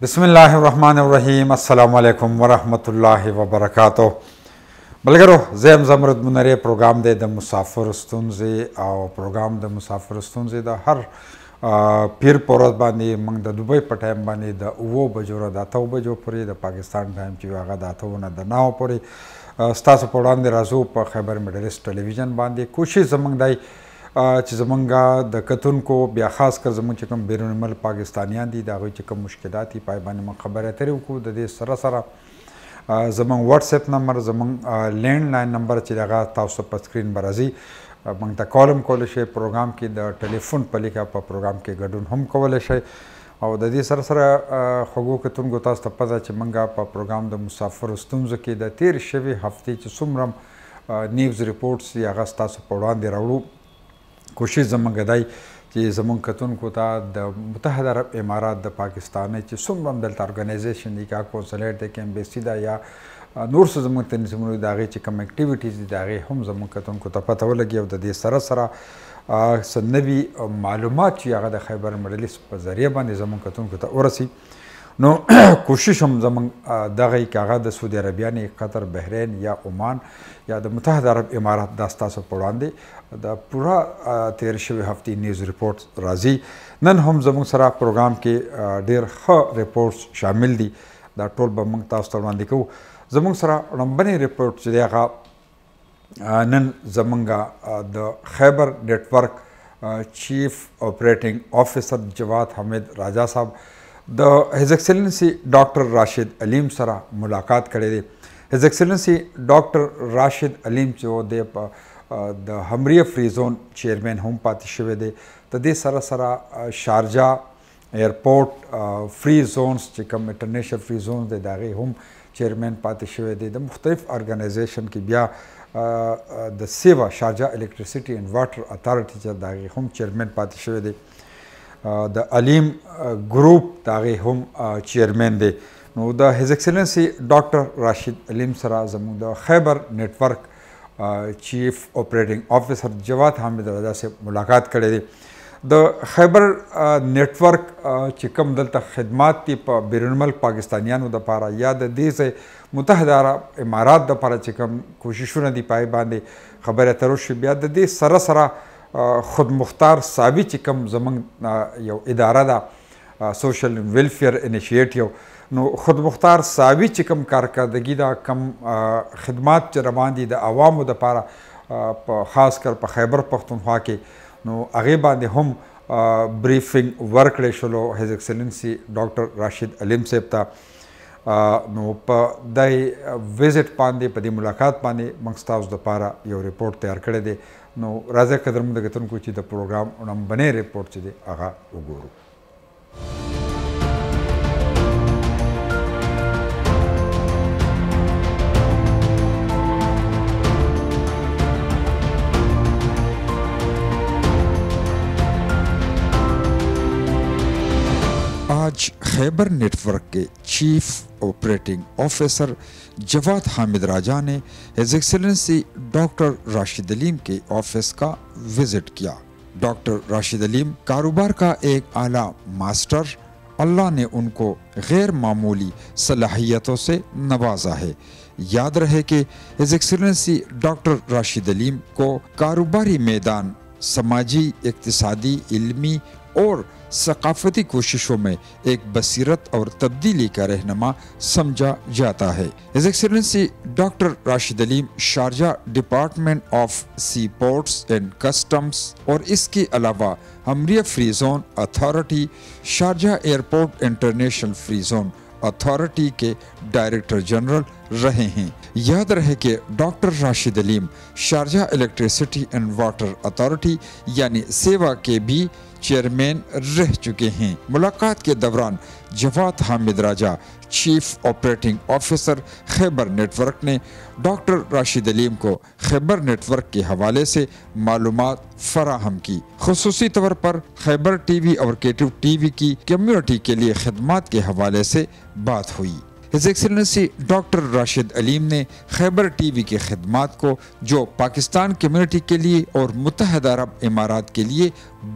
बिस्मिल्लाहिर्रहमानिर्रहीम अस्सलामुअलैकुम वरहमतुल्लाहि वबरकातुह। मलगरो ज़ैम ज़मरद मुनरे प्रोग्राम दे द मुसाफिर स्तुंज़े और प्रोग्राम द मुसाफिर स्तुंज़े द हर पीर पोरत बानी मंग द दुबई पर टाइम बानी द वो बजोरा द अथव बजो पुरी द पाकिस्तान टाइम ची वागा द अथव न द नाव पुरी स्तास पौड़ान दे राजू पर खैबर मिडलिस्ट टेलीविजन बांधी कोशिश जमंग दाई ज़मंगा द कतुन को बिया खास कर ज़मंग चिकम बैरून मुल्क पाकिस्तानियान दी दागोई चिकम मुश्किलाती पाइबानी में खबर है तेरे को द दे सरा सरा ज़मंग व्हाट्सएप नंबर ज़मंग लैंडलाइन नंबर चिरागा ताउस पर स्क्रीन बराजी मंग द कॉलम कॉलेश प्रोग्राम की द टेलीफोन पलिका पर प्रोग्राम के गडुन हम कॉलेश और द दे सरा सरा खगो कतुन को तास तपजा चिमंगा पर प्रोग्राम द मुसाफिर स्तुंज़ की द तेर शवी हफ्ते च सुमरम न्यूज़ रिपोर्ट्स या अगस्ता से पौड़ान दे राउडू कोशिश जमंग दाई कि जमंग कतुन को ता द मुत्तहदा अरब इमारात द पाकिस्तान च सुमरम दल ऑर्गेनाइजेशन दी का कौंसलेट दे एम्बेसी दा या नूर से जमंग तनजीमों दागे च कम एक्टिविटीज़ दी दागे हम जमंग कतुन को पता लगी और दे सरा सरा सन्नवी मालूमात या द खैबर मिडलिस्ट पर ज़रिए बांधे जमंग कतुन को औरसी नो कोशिश हम जमंग दगई कागा द सऊदी अरबिया ने कतर बहरीन या ओमान या द मुत्तहदा अरब इमारात दास्ता से पौड़ांदे द पूरा तेर शवे हफ्ती न्यूज़ रिपोर्ट राजी नन हम जमंग सरा प्रोग्राम के डेर ख रिपोर्ट्स शामिल दी द टोल बमंग तास तौड़ांदे को जमंग सरा रंबनी रिपोर्ट जरिया नन जमंगा द Khyber network chief operating officer Jawad Hamid Raja साहब द हिज एक्सेलेंसी डॉक्टर राशिद अलीम सरा मुलाकात करे दे। His excellency doctor Rashid Aleem जो दे द हमरिया फ्री जोन चेयरमैन हम पाती शवे दे तो दे सरा सरा शारजा एयरपोर्ट फ्री जोन्स चिकम इंटरनेशनल फ्री जोन दे दागे हम चेयरमैन पाती शवे दे द मुख्तलिफ ऑर्गेनाइजेशन की बिया द सेवा Sharjah electricity and water authority च दागे हम चेयरमैन पाती शवे दे द अलीम ग्रुप दागे हम चेयरमैन दे नो द हिज एक्सेलेंसी डॉक्टर राशिद अलीम सरा जमू द Khyber network chief operating officer Jawad Hamid Raza से मुलाकात करे दे द खैबर नेटवर्क चिकम दल तक खिदमात ती बैरून मुल्क पाकिस्तानियान द पारा या द दे से मुत्तहदा अरब इमारात द पारा चिकम कोशिशों दी पाए बांधे खबर तरुश बिया द दे सरा सरा खुद मुख्तार साबी चिकम जमंग यो इदारा दा सोशल वेलफेयर इनिशिएटिव नो खुद मुख्तार साबी चिकम कारकर्दगी दा कम खिदमात च रवान दी द आवाम द पारा ख़ास कर प खैबर पख्तूनख्वा के नो आगे बांधे हम ब्रीफिंग वर्क रेशलो हिज एक्सेलेंसी डॉक्टर राशिद अलीम सेब ता नो प दई विजिट पांदे पदी मुलाकात पांदे मंगस्ताउस द पारा यो रिपोर्ट तैयार करे दे नो राजा कदरम द गतन को ची द प्रोग्राम उनम बने रिपोर्ट ची दे आगा उगोरू आज खैबर नेटवर्क के chief operating officer Jawad Hamid राजा ने हिज एक्सेलेंसी डॉक्टर राशिद अलीम के ऑफिस का विजिट किया। डॉक्टर राशिद अलीम कारोबार का एक आला मास्टर, अल्लाह ने उनको गैर मामूली सलाहियतों से नवाजा है। याद रहे कि हिज एक्सेलेंसी डॉक्टर राशिद अलीम को कारोबारी मैदान, समाजी, इक्तिसादी, इल्मी और सकाफती कोशिशों में एक बसीरत और तब्दीली का रहनुमा समझा जाता है। His excellency doctor Rashid Aleem Sharjah department of sea ports and customs और इसके अलावा Hamriyah free zone authority, Sharjah airport international free zone authority के डायरेक्टर जनरल रहे हैं। याद रहे कि doctor Rashid Aleem Sharjah electricity and water authority यानी सेवा के भी चेयरमैन रह चुके हैं। मुलाकात के दौरान जवाद हामिद राजा चीफ ऑपरेटिंग ऑफिसर खैबर नेटवर्क ने डॉक्टर राशिद अलीम को खैबर नेटवर्क के हवाले से मालूमात फराहम की। खुसूसी तौर पर खैबर टीवी और केटिव टीवी की कम्युनिटी के लिए खिदमात के हवाले से बात हुई। हिज एक्सेलेंसी डॉक्टर राशिद अलीम ने खैबर टीवी की खिदमात को जो पाकिस्तान कम्युनिटी के लिए और मुत्तहदा अरब इमारात के लिए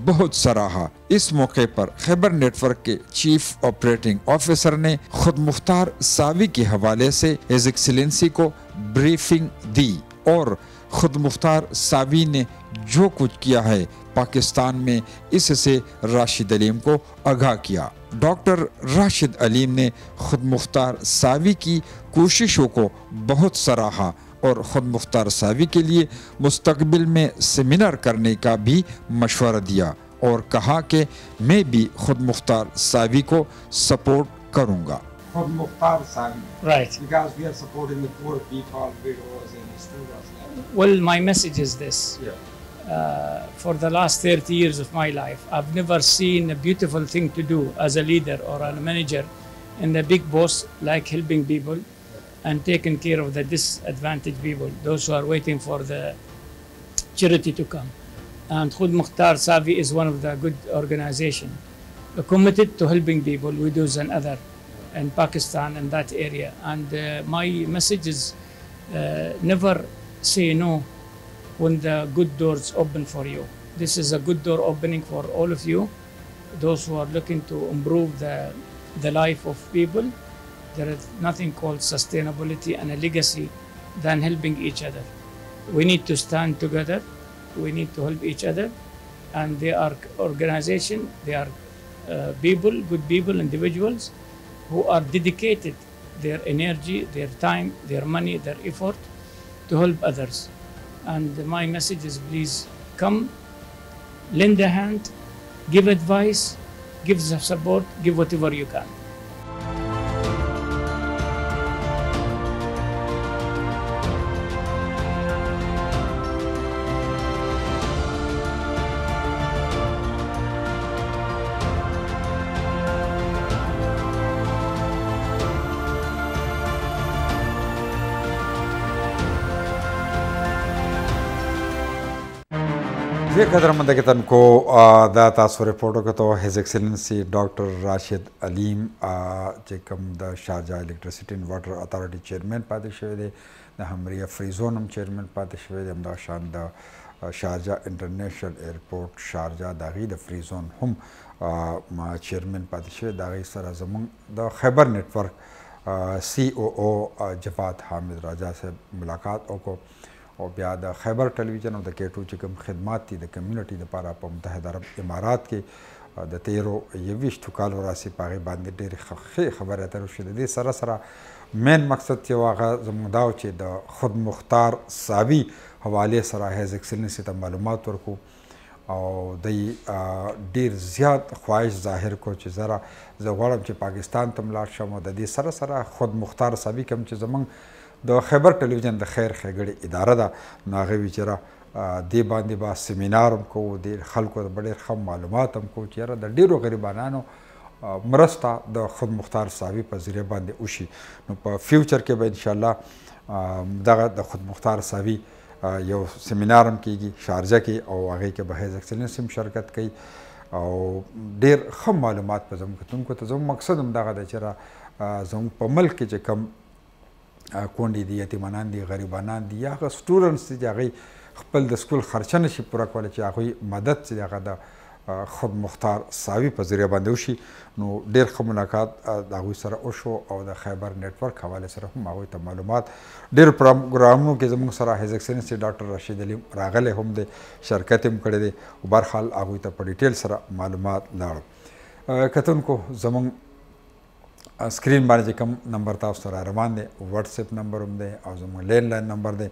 बहुत सराहा। इस मौके पर खैबर नेटवर्क के चीफ ऑपरेटिंग ऑफिसर ने खुद मुख्तार सावी के हवाले से हिज एक्सेलेंसी को ब्रीफिंग दी और खुद मुख्तार सावी ने जो कुछ किया है पाकिस्तान में, इससे राशिद अलीम को आगाह किया। डॉक्टर राशिद अलीम ने खुद मुख्तार सावी की कोशिशों को बहुत सराहा और खुद मुख्तार सावी के लिए मुस्तकबिल में सेमिनार करने का भी मशवरा दिया और कहा कि मैं भी खुद मुख्तार सावी को सपोर्ट करूंगा। खुद मुख्तार सावी, right? Because we are supporting the poor people, widows and students. Well, my message is this. Yeah. For the last 30 years of my life, I've never seen a beautiful thing to do as a leader or a manager in the big boss like helping people and taking care of the disadvantaged people, those who are waiting for the charity to come. And Khud Mukhtar Savi is one of the good organization committed to helping people, widows and other in Pakistan and that area. And my message is never say no when the good doors open for you. This is a good door opening for all of you, those who are looking to improve the life of people. There is nothing called sustainability and a legacy than helping each other. We need to stand together. We need to help each other. And they are organization, they are people, good people, individuals who are dedicated their energy, their time, their money, their effort to help others. And my message is please come, lend a hand, give advice, give the support, give whatever you can. ये कदर मंदगतन को दा तासो रिपोर्टो के तो his excellency doctor Rashid अलीम जेकम the Sharjah electricity and water authority chairman पाते शवे दे द हमरिया फ्री जोन हम चेयरमैन पाते शवे दे हमदा शान the Sharjah international airport Sharjah दागी द फ्री जोन हम मा चेयरमैन पाते शवे दागी सर जमन द खैबर नेटवर्क COO जवाद हामिद राजा से मुलाकात को और बिया द खैबर टेलीविजन और द K2 चिकम खिदमात थी द कम्युनिटी द पारा प मुत्तहदा अरब इमारात के द 13 काल रासी पागे बांधे ढेर खबर है रुशद दे सरा सरा मेन मकसद ये वागा जमुदाव चे द खुद मुख्तार सावी हवाले सरा हिज एक्सेलेंसी त मालूमात वरको और दई ढेर ज़्यादा ख्वाहिश ज़ाहिर को चे ज़रा जवाड़म चे पाकिस्तान तमलाट शम द दे सरा सरा खुद मुख्तार सावी कम चे जमंग द खैबर टेलीविजन द खैर खैगड़ी इदारा दा नागे विचरा दे बांधे बा सेमिनार को दे खल्को बड़े खम मालूमात हमको चेहरा द डेरो गरीबानानो मरस्ता द खुद मुख्तार सावी पर ज़रिए बांधे उशी नो पर फ्यूचर के बाद इंशाल्लाह दगा द खुद मुख्तार सावी यो सेमिनार हम कीगी शारजा की और आगे के बहज एक्सेलेंसी में शिरकत की और डेर खम मालूमात पर जम तुमको तो जम मकसद हम दगा द चेहरा जम पमल के जे कम कोंडी दी यतीमानान दी गरीबानान दी या स्टूडेंट्स दी जागई खपल द स्कूल खर्चा नशी पूरा कॉलेज जागई मदद से जागा द खुद मुख्तार सावी पर ज़रिए बांधोशी नो डेर ख मुलाकात दागुई सर ओशो और द खैबर नेटवर्क हवाले सर हम आगुई त मालूमात डेर प्रोग्रामों के जमुन सरा हिज एक्सेलेंसी डॉक्टर राशिद अलीम रागले हम दे शिरकत हम करे दे बहरहाल आगुई त पर डिटेल सरा मालूमात लाड़ कतन को जमुन स्क्रीन बारे जे कम नंबर था उस तरह रवान दे व्हाट्सएप नंबर हम दे और जमुन लैंडलाइन नंबर दे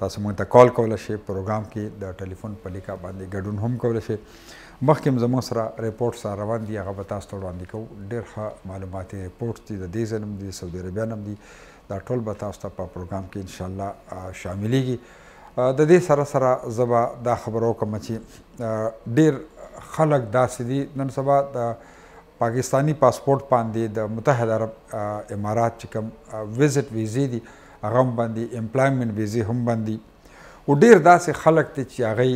तासु मुझे कॉल कवलशे प्रोग्राम की द टेलीफोन पलिका बांधे गडुन हम कवलशे मखिम जमुन सरा रिपोर्ट सा रवान दी आगा बतास तोड़वान दी को डेर खा मालूमाती रिपोर्ट दी द देजनम दी सऊदी अरबिया नम दी द टोल बतास ता प्रोग्राम की इंशाल्लाह शामिलीगी द दे सरा सरा जबा दा खबरों का मची डेर खलक दासिदी नन सबा द पाकिस्तानी पासपोर्ट पांदी द मुत्तहदा अरब इमारात चिकम विजिट वीज़ी दी अगम बंदी एम्प्लॉयमेंट वीज़ी हम बंदी वो डेर दा से खलक ते चागई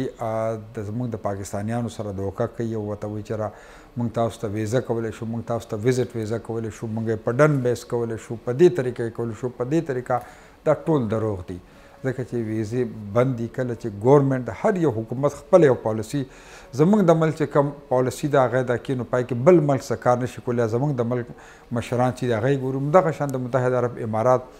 द जमुन द पाकिस्तानियानो सरा धोखा कई वो तो विचरा موږ تاسو ته ویزه کولی شو، موږ تاسو ته وزټ ویزه کولی شو، موږ یې په ډن بیس کولی شو، په دې طریقه یې کولی شو، په دې طریقه. دا ټول دروغ دي، ځکه چې ویزې بند دي. کله چې ګورنمنټ هر یو حکومت خپل یو پالیسي، زموږ د ملک چې کوم پالیسي د هغه دا کینو پای کې بل ملک څه کار نشي کولی. زموږ د ملک مشران چې د هغه ګورو دغه شان د متحده عرب امارات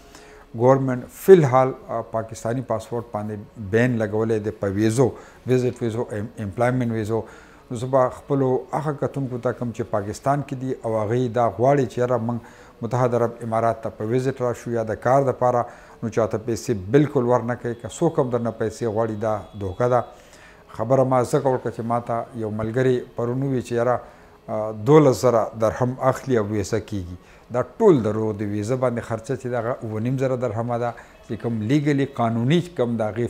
ګورنمنټ فی الحال پاکستانی پاسپورټ باندې بین لګولی دی په ویزو، وزټ ویزو، امپلایمنټ ویزو. نو زه به خپلو هغه کتونکو ته کوم چې پاکستان کې دي او هغوی دا غواړي چې یاره موږ متحده عرب امارات ته په وزټ راشو یا د کار دپاره، نو چاته پیسې بالکل ورنه کوي. که څوک هم درنه پیسې غواړي دا دوکه ده. خبره ما ځکه وکړه چې ما ته یو ملګري پرون وویل چې یاره 12,000 درهم اخلي او ویزه کېږي. دا ټول دروغ د ویزه باندې خرچه چې دغه 9,500 درهمه ده چې کوم لیګلی قانوني کوم د هغې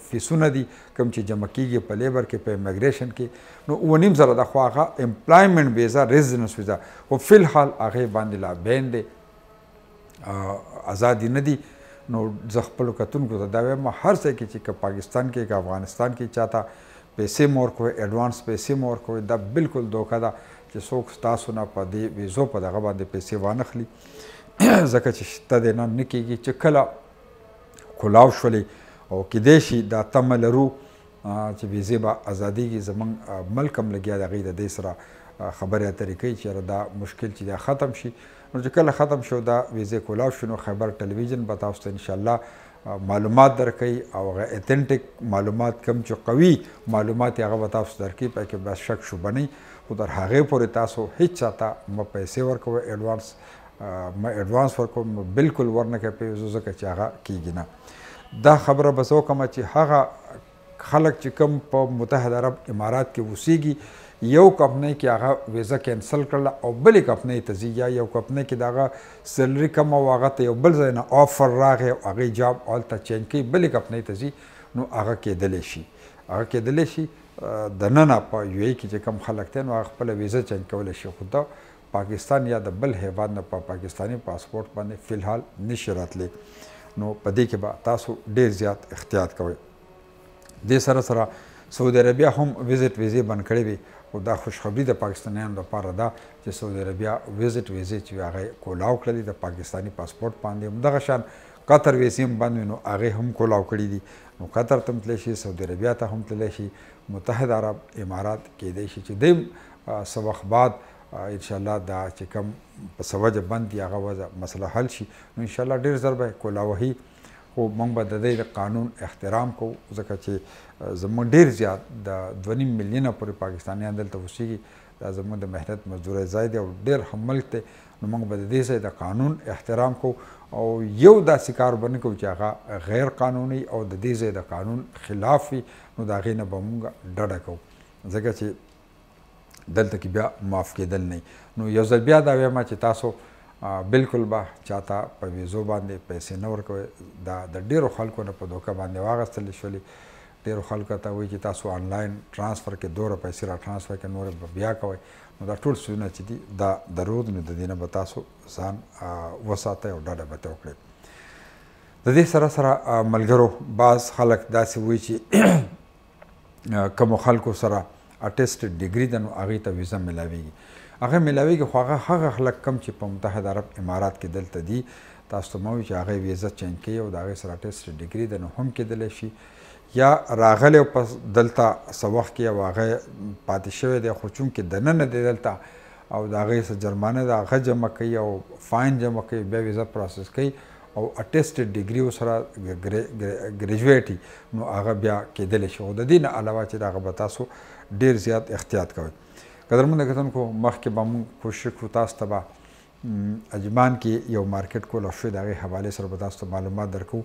فیسونه دي کوم چې جمع کېږي په لیبر کې په امیګریشن کې، نو 9,500 ده. خو هغه امپلایمنټ ویزه، ریزیډنس ویزه خو فی الحال هغې باندې لا بین دی، ازادي نه دي. نو زه خپلو کتونکو ته دا وایم هر ځای کې چې که پاکستان کې که افغانستان کې چاته پیسې مه ورکوئ، ایډوانس پیسې مه ورکوئ. دا بالکل دوکه ده چې څوک ستاسو نه په دې ویزو په دغه باندې پیسې وانخلي، ځکه چې شته دی نه نه کېږي چې کله کلاو شولې او کیدای شي دا تمه لرو چې ویزې به ازادېږي. زموږ ملک هم لګیا د هغوی د دې سره خبرې اترې کوي چې یاره دا مشکل چې دا ختم شي. نو چې کله ختم شو دا ویزې کلاو شو، نو خبر ټلویزیون به تاسو ته انشاءالله معلومات درکوي او هغه اتنټیک معلومات کوم چې قوي معلومات هغه به تاسو درکوي، په کې بس شک شبه نه. خو تر هغې پورې تاسو هیڅ چا ته مه پیسې ورکوئ، ایډوانس مه ایډوانس ورکوئ، بالکل ورنه کوئ په ویزو، ځکه چې هغه کېږي نه. دا خبره به زه وکړم چې هغه خلک چې کوم په متحده عرب امارات کې اوسیږي، یو کمپنۍ کې هغه ویزه کینسل کړله او بلې کمپنۍ ته ځي، یا یو کمپنۍ کې د هغه سیلري کمه او هغه ته یو بل ځای نه آفر راغی او هغې جاب هلته چینج کوي، بلې کمپنۍ ته ځي، نو هغه کېدلی شي. هغه کېدلی شي دننه په یو ای کې چې کوم خلک دی نو هغه خپله ویزه چینج کولی شي، خو دا پاکستان یا د بل هیواد نه په پاکستاني پاسپورټ باندې فی الحال نشي راتلی. نو په دې کې به تاسو ډېر زیات احتیاط کوئ. دې سره سره سعودي عربیه هم وزټ ویزې بند کړې وي، خو دا خوشخبري د پاکستانیانو لپاره ده چې سعودي عربیه وزټ ویزې چې وي هغه کولاو کړلې د پاکستاني پاسپورټ باندې. همدغه شان قطر ویزې هم بند وي، نو هغې هم کولاو کړي دي. نو قطر ته هم تللی شي، سعودي عربیه ته هم تللی شي، متحده عرب امارات کېدی شي چې دی څه وخت بعد انشاءالله دا چې کوم په څه وجه بند دي هغه وجه مسله حل شي، نو انشاءالله ډېر زر به کولاوهي. خو موږ به د دې د قانون احترام کوو، ځکه چې زموږ ډېر زیات د 2.5 میلیونه پورې پاکستانیان دلته اوسېږي. دا زموږ د محنت مزدورۍ ځای دی او ډېر ښه ملک دی. نو موږ به د دې ځای د قانون احترام کوو او یو داسې کار به نه کوو چې هغه غیر قانوني او د دې ځای د قانون خلاف وي، نو د هغې نه به موږ ډډه کوو، ځکه چې دلته کې بیا معاف کېدل نه. نو یو ځل بیا دا وایم چې تاسو بالکل به چاته په ویزو باندې پیسې نه ورکوئ. دا د ډېرو خلکو نه په دوکه باندې واخیستلې شولې. ډېرو خلکو ته وایي چې تاسو آنلاین ټرانسفر کې دومره پیسې را ټرانسفر کړئ، نورې به بیا کوئ. نو دا ټول څیزونه چې دي دا دروغ دي، نو د دې نه به تاسو ځان وساتئ او ډډه به ترې وکړئ. د دې سره سره ملګرو بعض خلک داسې وایي چې کومو خلکو سره اټیسټډ ډیګري ده نو هغوی ته ویزه میلاویږي. هغه میلاویږي، خو هغه خلک کم چې په متحده عرب امارات کې دلته دي، تاسو ته مه وایي چې هغوی ویزه چینج کوي او د هغې سره اټیسټډ ډیګري ده، نو هم کېدلی شي یا راغلی او په دلته څه وخت کې او هغه پاتې شوی دی، خو چونکې دننه دی دلته او د هغې څه جرمانه ده هغه جمع کوي او فاین جمع کوي، بیا ویزه پروسس کوي او اټیسټډ ډیګري ورسره ګریجویټ نو هغه بیا کېدلی شي. خو د دې نه علاوه چې د هغه به تاسو ډېر زیات احتیاط کوئ. قدرمنو کتونکو مخکې به موږ کوشش کوو تاسو ته به اجمان کې یو مارکیټ کولاو شوی د هغې حوالې سره به تاسو ته معلومات درکوو.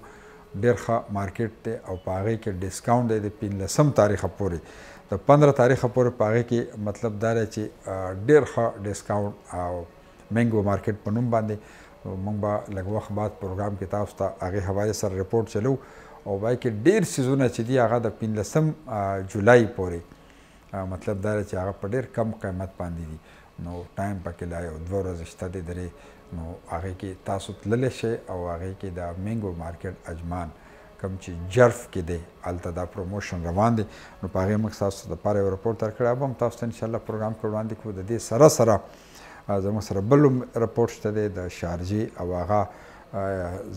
ډېر ښه مارکیټ دی او په هغې کې ډسکاونټ دی د 15 تاریخه پورې، د 15 تاریخه پورې په هغې کې مطلب دا دی چې ډېر ښه ډسکاونټ او مینګو مارکیټ په نوم باندې موږ به لږ وخت بعد پروګرام کې تاسو ته هغې حوالې سره رپورټ چلو او په هغې کې ډېر څیزونه چې دي هغه د 15 جولای پورې مطلب دا دی چې هغه په ډېر کم قیمت باندې دي. نو ټایم پکې لا یو 2 ورځې شته دی درې، نو هغې کې تاسو تللی شئ او هغې کې د مینګو مارکیټ اجمان کوم چې جرف کې دی هلته دا پروموشن روان دی نو په هغې موږ تاسو دپاره یو رپورټ درکړی به هم تاسو ته انشاءالله پروګرام کې وړاندې کړو. د دې سره سره زموږ سره بل رپورټ شته دی د شارجې او هغه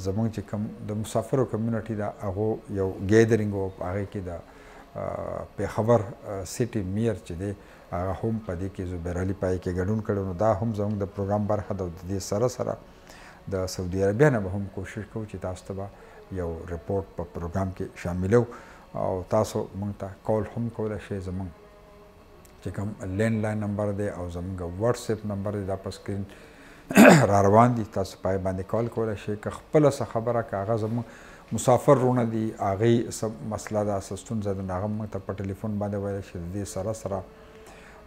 زموږ چې کوم د مسافرو کمیونټي ده هغو یو ګیدرینګ و په هغې کې د پېښور سټي میر چې دی هغه هم په دې کې زبیر علي پای کې ګډون کړی نو دا هم زموږ د پروګرام برخه ده. د دې سره سره د سعودي عربیا نه به هم کوشش کوو چې تاسو ته به یو رپورټ په پروګرام کې شاملو او تاسو موږ ته کال هم کولی شئ. زموږ چې کوم لینډ لاین نمبر دی او زموږ واتساپ نمبر دی دا په سکرین را روان دي، تاسو پای باندې کال کولی شئ. که خپله څه خبره که هغه زموږ مسافر رونه دي هغې څه مسله ده څه ستونزه ده نو هغه موږ ته په ټلیفون باندې ویلی شي. د دې سره سره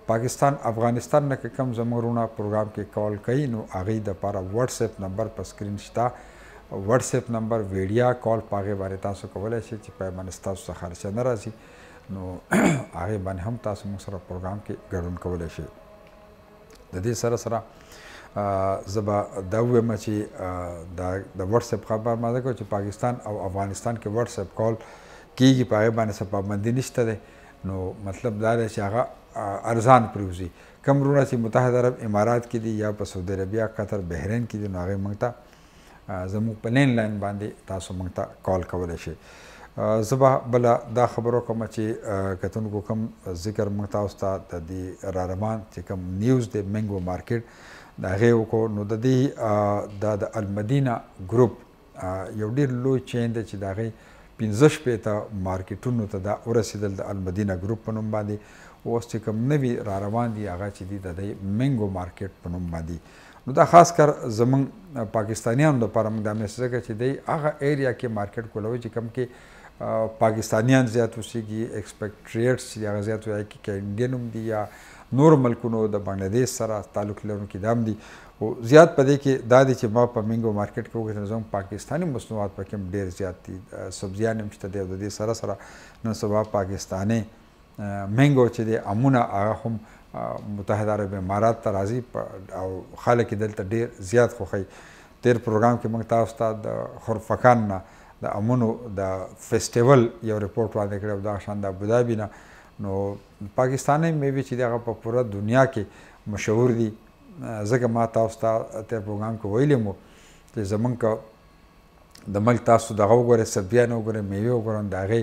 پاکستان افغانستان نه که کوم زموږ رونه پروګرام کې کال کوي نو هغې دپاره واتساپ نمبر په سکرین شته. واتساپ نمبر ویډیا کال په هغې باندې تاسو کولی شئ چې پای باندې ستاسو څه خرچه نه راځي نو هغې باندې هم تاسو موږ سره پروګرام کې ګډون کولی شئ. د دې سره سره زه به دا ووایم چې د واتساپ خبر ما ځکه چې پاکستان او افغانستان کې واتساپ کال کېږي په هغې باندې څه پابندي نشته دی نو مطلب دا دی چې هغه ارزان پرېوځي. کوم رونه چې متحده عرب امارات کې دي یا په سعودي عربیا قطر بحرین کې دي نو هغې موږ ته زموږ په لینډ لاین باندې تاسو موږ ته کال کولی شئ. زه به بله دا خبر وکړم چې کتونکو کوم ذکر موږ تاسو ته د دې راروان چې کوم نیوز دی مینګو مارکیټ د هغې وکړو نو د دې د المدینه ګروپ یو ډېر لوی چین دی چې د هغې 15 مارکیټونو ته دا ورسېدل د المدینه ګروپ په نوم باندې. اوس چې کوم نوي را روان دي هغه چې دي د دې مینګو مارکیټ په نوم باندې نو دا خاص کر زموږ پاکستانیانو دپاره موږ دا میسج ځکه چې دی هغه ایریا کې مارکیټ کولوي چې کوم کې پاکستانیان زیات اوسېږي ایکسپیکټریټس چې هغه زیات وایي کې انډین هم دي یا نور ملکونو د بنګلادیش سره تعلق لرونکي دا هم دي خو زیات په دې کې دا دی چې ما په مینګو مارکیټ کې وکتل زموږ پاکستاني مصنوعات پکې هم ډېر زیات دي. سبزیان هم شته دی او د دې سره سره نن سبا پاکستاني مینګو چې دی امونه هغه هم متحده عرب امارات ته راځي او خلک یې دلته ډېر زیات خوښوي. تېر پروګرام کې موږ تاسو ته د خرفکان نه د امونو د فیسټیول یو رپورټ وړاندې کړی او دغه شان د ابودابي نه نو پاکستاني میوې چې دی هغه په پوره دنیا کې مشهور دي. ځکه ما تاسو ته تېر پروګرام کې ویلی مو چې زموږ که د ملک تاسو دغه وګورئ سبزیان وګورئ میوې وګورئ د هغې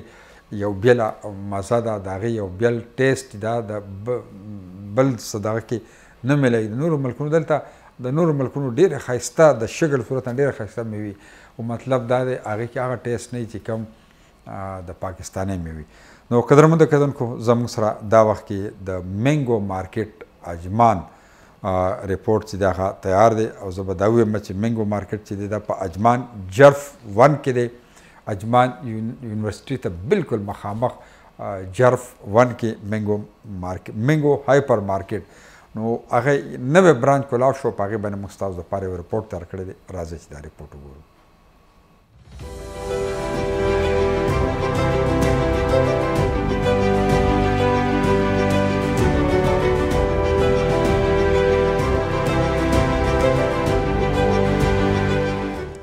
یو بیله مزه ده د هغې یو بیل ټیسټ ده د بل څه دغه کې نه میلوي. د نورو ملکونو دلته د نورو ملکونو ډېرې ښایسته د شکل صورت نه ډېره ښایسته میوې خو مطلب دا دی هغې کې هغه ټیسټ نه وي چې کوم د پاکستاني میوې. نو قدرمنو کتونکو زموږ سره دا وخت کې د مینګو مارکیټ اجمان رپورټ چې دی هغه تیار دی او زه به دا ووایم چې مینګو مارکیټ چې دی دا په اجمان جرف 1 کې دی. اجمان یونیورسټي ته بالکل مخامخ جرف 1 کې مینګو هایپر مارکیټ نو هغه نوی برانچ کولاو شو په هغې باندې موږ ستاسو دپاره یو رپورټ تیار کړی دی. راځئ چې دا رپورټ وګورو.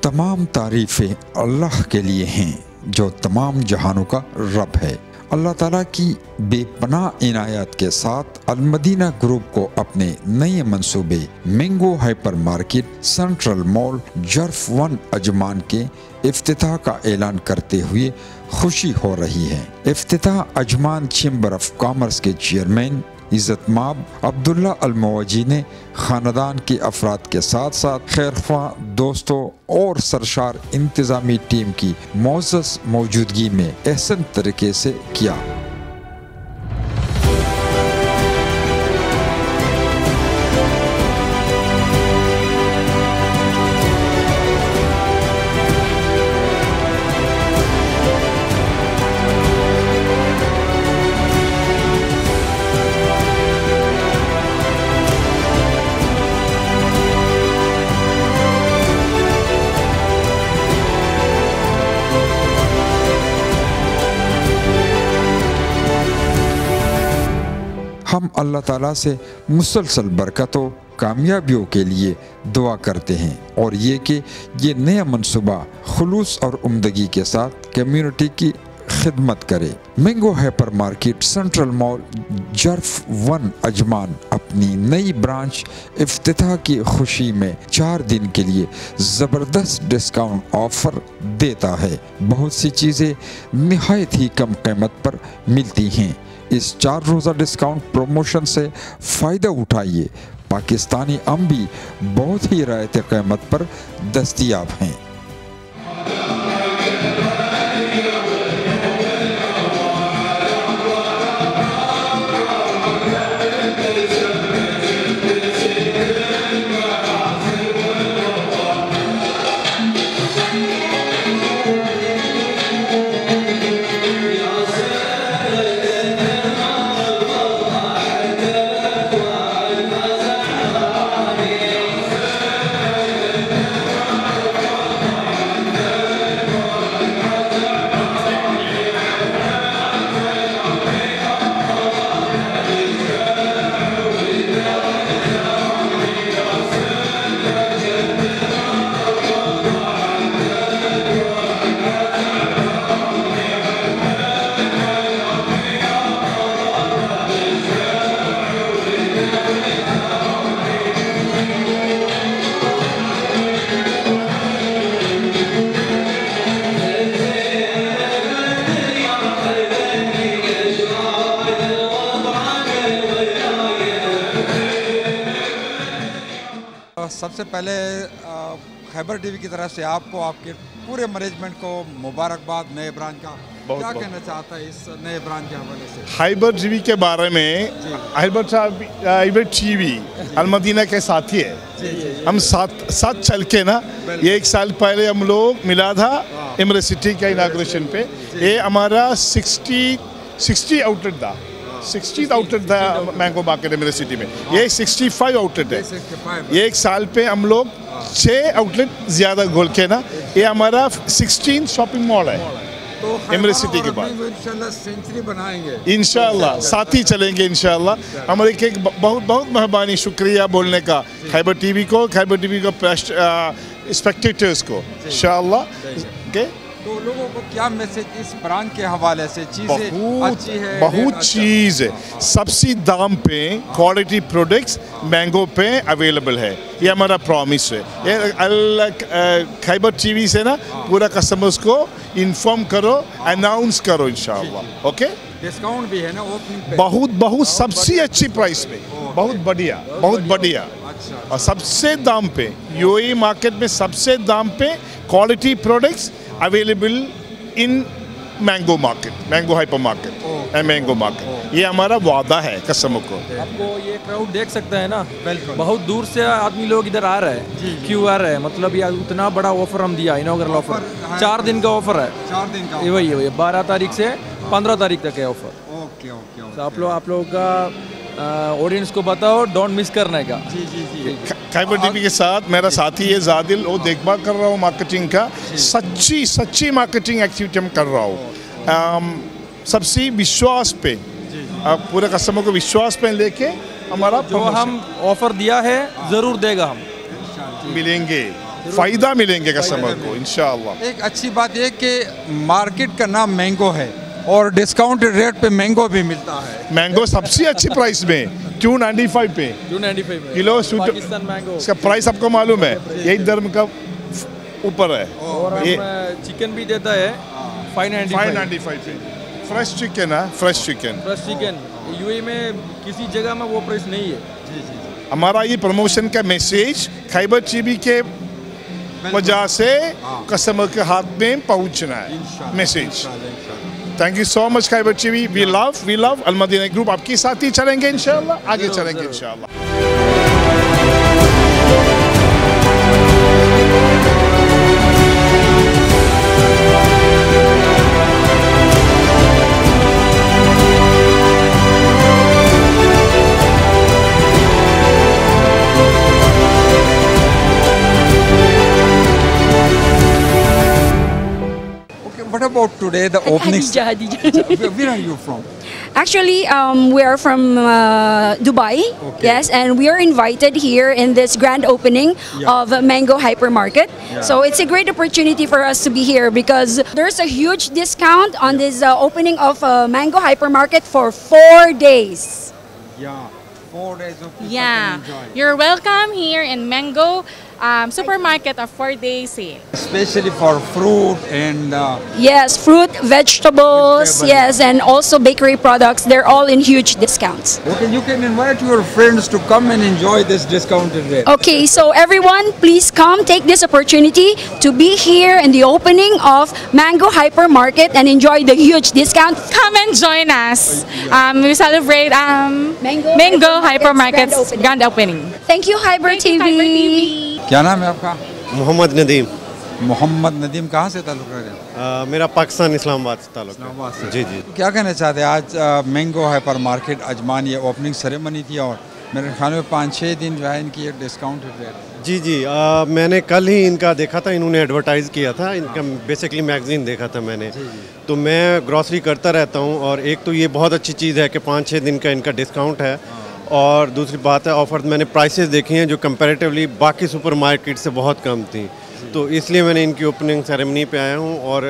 तमाम तारीफ़ें अल्लाह के लिए हैं जो तमाम जहानों का रब है। अल्लाह ताला की बेपनाह इनायत के साथ अलमदीना ग्रुप को अपने नए मंसूबे mango hyper market central mall जर्फ 1 अजमान के इफ्तिताह का ऐलान करते हुए खुशी हो रही है। इफ्तिताह अजमान चैम्बर ऑफ कॉमर्स के चेयरमैन इज़्ज़तमाब अब्दुल्ला अल-मुवज्जी ने ख़ानदान के अफराद के साथ साथ खैरख्वाह दोस्तों और सरशार इंतज़ामी टीम की मोअज़्ज़ज़ मौजूदगी में एहसन तरीके से किया। हम अल्लाह ताला से मुसलसल बरकतों कामयाबियों के लिए दुआ करते हैं और ये कि ये नया मंसूबा खुलूस और उम्दगी के साथ कम्युनिटी की खिदमत करे। Mango hyper market central mall जर्फ 1 अजमान अपनी नई ब्रांच इफ्तिताह की खुशी में 4 दिन के लिए ज़बरदस्त डिस्काउंट ऑफर देता है। बहुत सी चीज़ें निहायत ही कम कीमत पर मिलती हैं। इस 4 रोज़ा डिस्काउंट प्रमोशन से फ़ायदा उठाइए। पाकिस्तानी आम भी बहुत ही रियायती कीमत पर दस्तयाब हैं। सबसे पहले खैबर टीवी की तरफ से आपको आपके पूरे मैनेजमेंट को मुबारकबाद नए ब्रांच का। क्या कहना चाहता है इस नए ब्रांच के हवाले से? खैबर टीवी के बारे में खैबर टीवी अलमदीना के साथी है। हम साथ चल के ना, ये 1 साल पहले हम लोग मिला था इमरत सिटी के इनाग्रेशन पे। ये हमारा 60 आउटलेट था, 60 आउटलेट था मैंगो मार्केट इमरत सिटी में। ये 65 आउटलेट है। ये 1 साल पे हम लोग 6 आउटलेट ज़्यादा खोल के ना, ये हमारा 16 शॉपिंग मॉल है इमरत सिटी के बाद। इंशाल्लाह सेंचुरी बनाएंगे, इंशाल्लाह साथ ही चलेंगे इंशाल्लाह। हमारे एक बहुत मेहरबानी शुक्रिया बोलने का खैबर टीवी को, खैबर टीवी को स्पेक्टेटर्स को इंशाल्लाह। तो लोगों को क्या मैसेज इस ब्रांच के हवाले से? चीज़ें अच्छी है, बहुत चीज़ है, सब्सिडी दाम पे क्वालिटी प्रोडक्ट्स मैंगो पे अवेलेबल है। ये हमारा प्रॉमिस है। ये खैबर टीवी से ना पूरा कस्टमर्स को इन्फॉर्म करो, अनाउंस करो इंशाल्लाह। ओके, डिस्काउंट भी है ना ओपनिंग पे? बहुत सबसे अच्छी प्राइस पे, बहुत बढ़िया। और सबसे दाम पे, यूएई मार्केट में सबसे दाम पे quality products available in mango market, mango hyper market and mango market. ये हमारा वादा है कस्टमर को। आपको ये क्राउड देख सकते हैं ना, बहुत दूर से आदमी लोग इधर आ रहे हैं, क्यों आ रहे हैं? मतलब ये उतना बड़ा ऑफर हम दिया, इनॉग्रल ऑफर 4 दिन का ऑफर है। 4 दिन का वही 12 तारीख से 15 तारीख तक है ऑफर। ओके। तो आप लोगों का ऑडियंस को बताओ, डोंट मिस करने का। जी। खैबर टीवी के साथ मेरा साथी है जादिल, वो देखभाल कर रहा हूँ मार्केटिंग का। सच्ची मार्केटिंग एक्टिविटी हम कर रहा हूँ। सबसे विश्वास पे, पूरे कस्टमर को विश्वास पे लेके हमारा जो हम ऑफर दिया है ज़रूर देगा, हम मिलेंगे, फ़ायदा मिलेंगे कस्टमर को इंशाल्लाह। एक अच्छी बात यह कि मार्केट का नाम मैंगो है और डिस्काउंटेड रेट पे मैंगो भी मिलता है। मैंगो सबसे अच्छी प्राइस में 295 पे किलो पाकिस्तान मैंगो। इसका प्राइस आपको मालूम है, यही दर्म का ऊपर है। और हम चिकन भी देता है 595 पे। फ्रेश चिकन है, फ्रेश चिकन यूएई में किसी जगह में वो प्राइस नहीं है। हमारा ये प्रमोशन का मैसेज खैबर टीवी के वजह से कस्टमर के हाथ में पहुंचना है message. Thank you so much Khyber TV. We love Al Madina group. आपके साथ ही चलेंगे इंशाल्लाह, आगे चलेंगे इंशाल्लाह। What about today, the opening? Hadija. Where are you from? Actually, we are from Dubai, yes, and we are invited here in this grand opening of Mango Hypermarket. So it's a great opportunity for us to be here because there's a huge discount on this opening of Mango Hypermarket for 4 days. Yeah, 4 days of people Yeah, can enjoy. you're welcome here in Mango Supermarket of 4-day sale. Especially for fruit and Yes, fruit, vegetables, yes, and also bakery products. They're all in huge discounts. okay, you can invite your friends to come and enjoy this discounted rate. Okay, so everyone, please come take this opportunity to be here in the opening of Mango Hypermarket and enjoy the huge discount. Come and join us. We celebrate Mango Hypermarket's grand opening. Thank you, Hyper TV. क्या नाम है आपका? मोहम्मद नदीम। मोहम्मद नदीम, कहाँ से ताल्लुक़ रखते हैं? मेरा पाकिस्तान इस्लामाबाद से ताल्लुक़ है। जी जी। क्या कहना चाहते हैं आज मैंगो हाइपर मार्केट अजमान ये ओपनिंग सेरेमनी थी और मेरे ख्याल में 5-6 दिन जो है इनकी एक डिस्काउंट रेट। जी जी, मैंने कल ही इनका देखा था, इन्होंने एडवर्टाइज़ किया था, इनका बेसिकली मैगज़ीन देखा था मैंने। तो मैं ग्रॉसरी करता रहता हूँ और एक तो ये बहुत अच्छी चीज़ है कि 5-6 दिन का इनका डिस्काउंट है और दूसरी बात है ऑफ़र मैंने प्राइसेस देखी हैं जो कंपैरेटिवली बाकी सुपरमार्केट से बहुत कम थी। तो इसलिए मैंने इनकी ओपनिंग सेरेमनी पे आया हूँ और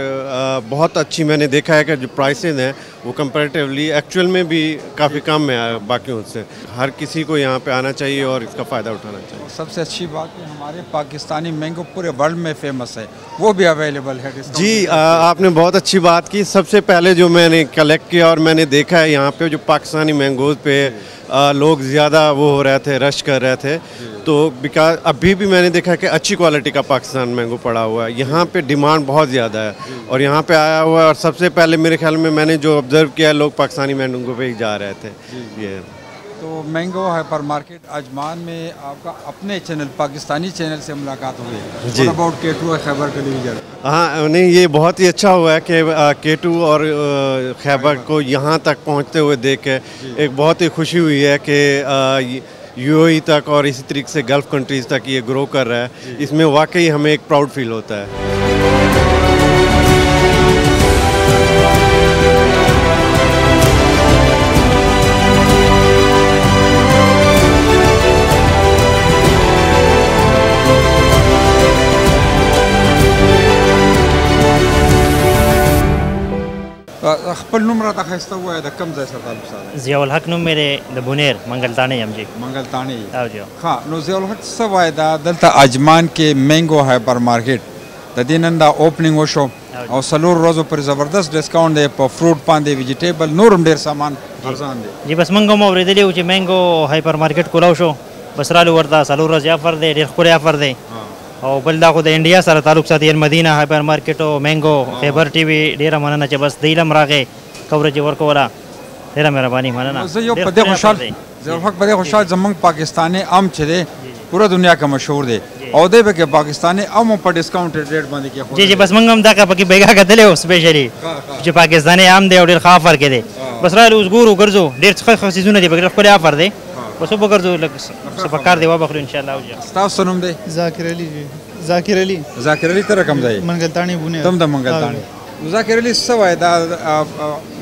बहुत अच्छी मैंने देखा है कि जो प्राइसेस हैं वो कंपैरेटिवली एक्चुअल में भी काफ़ी कम है बाकियों से। हर किसी को यहाँ पे आना चाहिए और इसका फ़ायदा उठाना चाहिए। सबसे अच्छी बात है हमारे पाकिस्तानी मैंगो पूरे वर्ल्ड में फेमस है, वो भी अवेलेबल है। जी, आपने बहुत अच्छी बात की। सबसे पहले जो मैंने कलेक्ट किया और मैंने देखा है यहाँ पे जो पाकिस्तानी मैंगोज़ पे लोग ज़्यादा वो हो रहे थे, रश कर रहे थे, तो बिकॉज अभी भी मैंने देखा कि अच्छी क्वालिटी का पाकिस्तान मैंगो पड़ा हुआ है। यहाँ पे डिमांड बहुत ज़्यादा है और यहाँ पे आया हुआ है और सबसे पहले मेरे ख्याल में मैंने जो ऑब्ज़र्व किया लोग पाकिस्तानी मैंगो पे ही जा रहे थे। ये तो मैंगो हाइपर मार्केट अजमान में आपका अपने चैनल पाकिस्तानी चैनल से मुलाकात हुई जी अबाउट K2 खैबर टेलीविज़न। हाँ, नहीं ये बहुत ही अच्छा हुआ है कि K2 और खैबर को यहाँ तक पहुँचते हुए देख के एक बहुत ही खुशी हुई है कि UAE तक और इसी तरीके से गल्फ़ कंट्रीज़ तक ये ग्रो कर रहा है। इसमें वाकई हमें एक प्राउड फील होता है। खपल नुमरा तक खस्ता हुआ है द कम जैसा ताल्लुक सारा ज़ियाउल हक नुम मेरे द बुनेर मंगलताने हम जी मंगलताने आओ जी हाँ नो ज़ियाउल हक सवाए दा दलता अजमान के मैंगो हाइपर मार्केट द दिनंदा ओपनिंग वशो और सलूर रोज़ों पर ज़बरदस्त डिस्काउंट दे पर फ्रूट पांदे वेजिटेबल नूरम ढेर सामान अर्जान दे जी बस मंगो मोरे दिले उचे मैंगो हाइपर मार्केट कोलाओ शो बस रालू वर्दा सलूर रोज़ या फर दे डेर खुरे या फर दे और बल्दा को इंडिया सारा ताल्लुक साथ मदीना हाइपर मार्केट और मैंगो खैबर टीवी डेरा मनाना चे बस दिलम रागे कवरेज वर्क वाला डेरा मेहरबानी मनाना जो पदे खुशाल ज़रूर पदे खुशाल जमंग पाकिस्तानी आम चले पूरा दुनिया का मशहूर दे और दे के पाकिस्तानी आम पर डिस्काउंट रेट बंद किया जी जी बस मंगम दा का पकी बेगा का दिले स्पेशली जो पाकिस्तानी आम दे और डेर खाफर के दे बस रालू उस गुरु करजो डेर खसी सुने दे बगैर खुले आफर दे बस वो बकर जो सफकार देवा बखरो इंशाल्लाह हो स्टाफ सनम दे जाकिर अली तरह कम जाए मंगलतानी बुने तुम द मंगलतानी जाकिर अली सवाए दा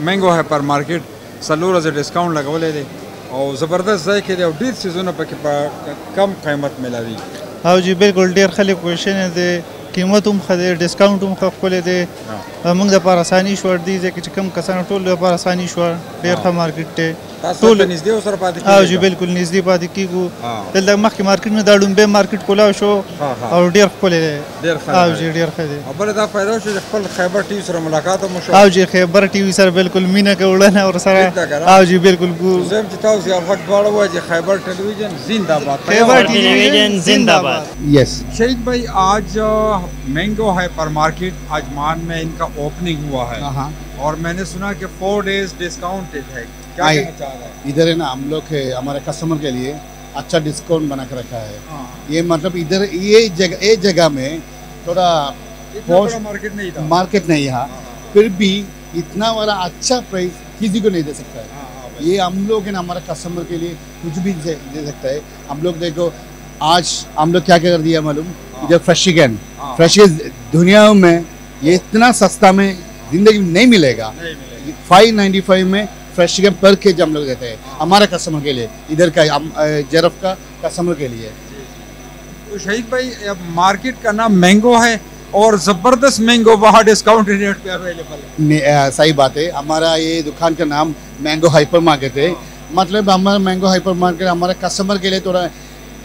मैंगो हाइपर मार्केट सलूर से डिस्काउंट लगवले दे और ज़बरदस्त जायके दे और डील सीजन पे कम कीमत मिलावी। हाँ जी बिल्कुल डेर खले क्वेश्चन है दे कीमत खदे डिस्काउंट खोले दे मंग द पर आसानी शोर दी जे कि कम कसान टोल द पर आसानी शोर डेर खा मार्केट टे टोल नजदे उसर पाती हाँ जी बिल्कुल नजदे पाती की को दल मख मार्केट में दाडुम बे मार्केट कोला शो और डेर खोले दे हाँ जी डेर खदे अब दा फायदा शो खपल खैबर टीवी सर मुलाकात मशो हाँ जी खैबर टीवी सर बिल्कुल मीना के उड़ना और सर हाँ जी बिल्कुल जेम चिताओ ज़ियाउल हक बाड़ा हुआ जे खैबर टेलीविजन जिंदाबाद खैबर टेलीविजन जिंदाबाद। यस शहीद भाई आज मैंगो हाइपर मार्केट अजमान में इनका ओपनिंग हुआ है और मैंने सुना कि 4 डेज डिस्काउंटेड है, क्या कहना चाह रहा है? इधर है ना हम लोग हमारे कस्टमर के लिए अच्छा डिस्काउंट बना कर रखा है। ये मतलब इधर ये जगह में थोड़ा मार्केट नहीं है फिर भी इतना बड़ा अच्छा प्राइस किसी को नहीं दे सकता है। ये हम लोग है ना हमारे कस्टमर के लिए कुछ भी दे सकता है। हम लोग देखो आज हम लोग क्या कर दिया मालूम, इधर फ्रेश चिकन दुनिया में ये इतना सस्ता में जिंदगी में नहीं मिलेगा। 595 में फ्रेश चिकन पर केजी हम लोग देते हैं हमारे कस्टमर के लिए, इधर का जरफ का कस्टमर के लिए। तो शहीद भाई मार्केट का नाम मैंगो है और ज़बरदस्त मैंगो वहाँ डिस्काउंट रेट पे अवेलेबल है। सही बात है, हमारा ये दुकान का नाम मैंगो हाइपर मार्केट है। मतलब हमारा मैंगो हाइपर मार्केट हमारे कस्टमर के लिए थोड़ा,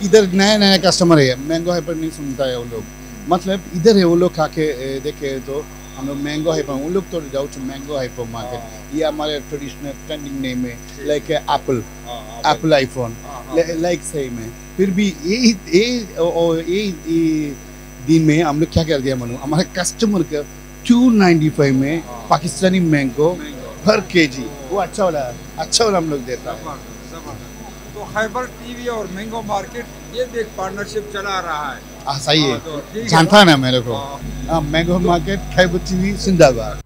इधर नया नया कस्टमर है, मैंगो हाइपर नहीं सुनता है वो लोग, मतलब इधर है वो लोग खाके देखे तो हम लोग मैंगो हाइपर, वो लोग तो जाओ मैंगो हाइपर मार्केट, ये हमारे ट्रेडिशनल ट्रेंडिंग नेम है, लाइक एप्पल आईफोन लाइक सही में। फिर भी ये दिन में हम लोग क्या कर दिया मालूम, हमारे कस्टमर का 295 में पाकिस्तानी मैंगो पर केजी, वो अच्छा वाला हम लोग देता है। तो खैबर टीवी और मैंगो मार्केट ये भी एक पार्टनरशिप चला रहा है। सही है, जानता है ना मेरे को। मैंगो मार्केट खैबर टीवी जिंदाबाद।